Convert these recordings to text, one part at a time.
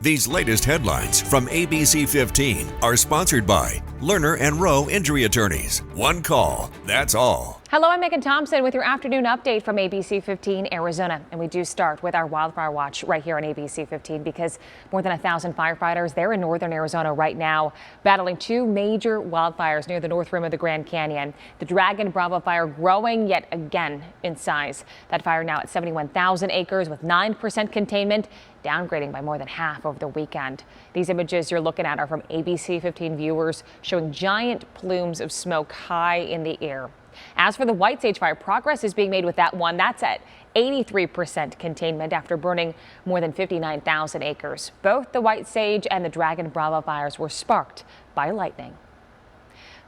These latest headlines from ABC15 are sponsored by Lerner and Rowe Injury Attorneys. One call, that's all. Hello, I'm Megan Thompson with your afternoon update from ABC15 Arizona. And we do start with our Wildfire Watch right here on ABC15 because more than 1,000 firefighters, they're in northern Arizona right now battling two major wildfires near the north rim of the Grand Canyon. The Dragon Bravo fire growing yet again in size. That fire now at 71,000 acres with 9% containment, downgrading by more than half over the weekend. These images you're looking at are from ABC15 viewers showing giant plumes of smoke high in the air. As for the White Sage fire, progress is being made with that one. That's at 83% containment after burning more than 59,000 acres. Both the White Sage and the Dragon Bravo fires were sparked by lightning.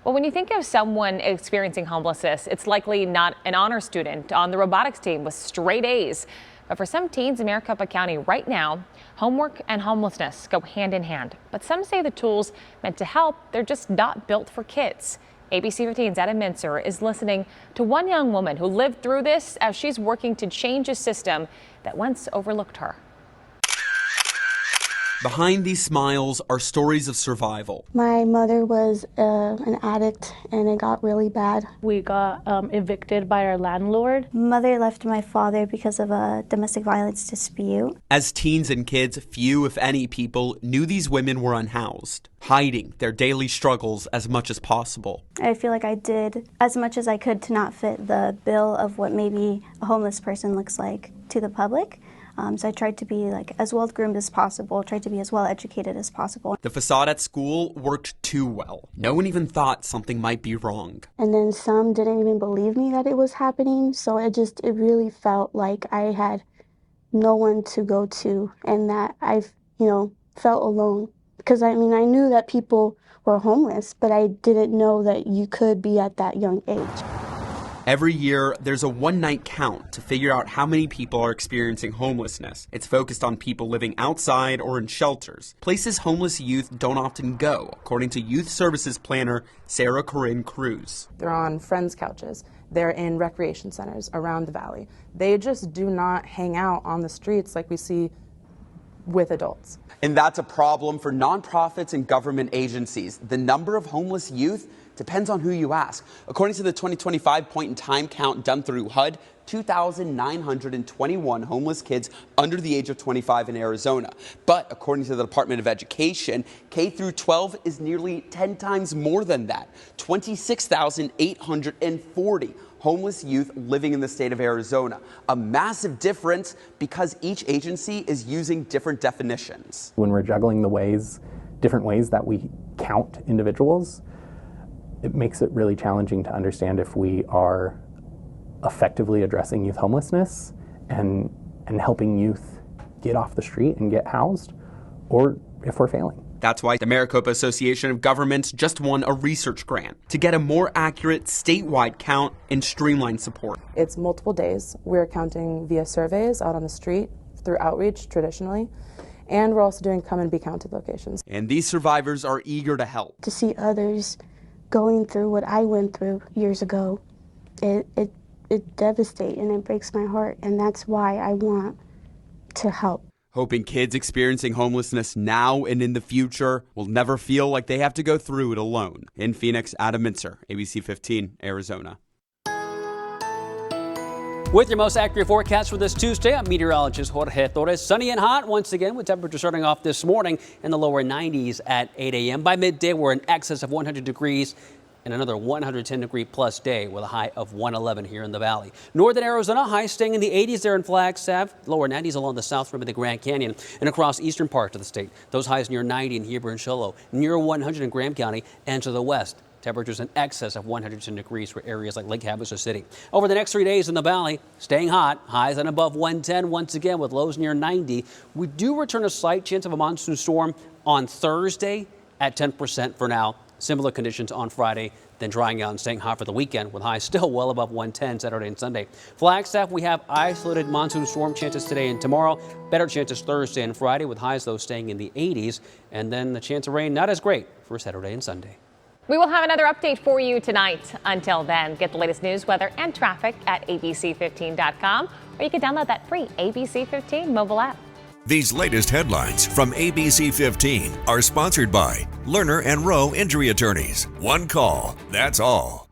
Well, when you think of someone experiencing homelessness, it's likely not an honor student on the robotics team with straight A's. But for some teens in Maricopa County right now, homework and homelessness go hand in hand. But some say the tools meant to help, they're just not built for kids. ABC15's Adam Mincer is listening to one young woman who lived through this as she's working to change a system that once overlooked her. Behind these smiles are stories of survival. My mother was an addict and it got really bad. We got evicted by our landlord. Mother left my father because of a domestic violence dispute. As teens and kids, few, if any, people knew these women were unhoused, hiding their daily struggles as much as possible. I feel like I did as much as I could to not fit the bill of what maybe a homeless person looks like to the public. So I tried to be as well groomed as possible, tried to be as well educated as possible. The facade at school worked too well. No one even thought something might be wrong. And then some didn't even believe me that it was happening. So it really felt like I had no one to go to and that I've, felt alone. Because I knew that people were homeless, but I didn't know that you could be at that young age. Every year, there's a one-night count to figure out how many people are experiencing homelessness. It's focused on people living outside or in shelters, places homeless youth don't often go, according to Youth Services Planner Sarah Corinne Cruz. They're on friends' couches. They're in recreation centers around the valley. They just do not hang out on the streets like we see with adults. And that's a problem for nonprofits and government agencies. The number of homeless youth depends on who you ask. According to the 2025 point-in-time count done through HUD, 2,921 homeless kids under the age of 25 in Arizona. But according to the Department of Education, K through 12 is nearly 10 times more than that. 26,840 homeless youth living in the state of Arizona. A massive difference because each agency is using different definitions. When we're juggling different ways that we count individuals, it makes it really challenging to understand if we are effectively addressing youth homelessness and helping youth get off the street and get housed, or if we're failing. That's why the Maricopa Association of Governments just won a research grant to get a more accurate statewide count and streamline support. It's multiple days. We're counting via surveys out on the street, through outreach traditionally, and we're also doing come and be counted locations. And these survivors are eager to help. To see others going through what I went through years ago, it devastates and it breaks my heart, and that's why I want to help. Hoping kids experiencing homelessness now and in the future will never feel like they have to go through it alone. In Phoenix, Adam Mincer, ABC15, Arizona. With your most accurate forecast for this Tuesday, I'm meteorologist Jorge Torres. Sunny and hot once again with temperatures starting off this morning in the lower 90s at 8 a.m. By midday, we're in excess of 100 degrees and another 110-degree plus day with a high of 111 here in the valley. Northern Arizona, high staying in the 80s there in Flagstaff, lower 90s along the south rim of the Grand Canyon and across eastern parts of the state. Those highs near 90 in Heber and Shoalo, near 100 in Graham County and to the west. Temperatures in excess of 110 degrees for areas like Lake Havasu City. Over the next 3 days in the valley, staying hot, highs and above 110 once again with lows near 90. We do return a slight chance of a monsoon storm on Thursday at 10% for now. Similar conditions on Friday, then drying out and staying hot for the weekend with highs still well above 110 Saturday and Sunday. Flagstaff, we have isolated monsoon storm chances today and tomorrow. Better chances Thursday and Friday with highs though staying in the 80s. And then the chance of rain not as great for Saturday and Sunday. We will have another update for you tonight. Until then, get the latest news, weather, and traffic at abc15.com, or you can download that free ABC15 mobile app. These latest headlines from ABC15 are sponsored by Lerner and Rowe Injury Attorneys. One call, that's all.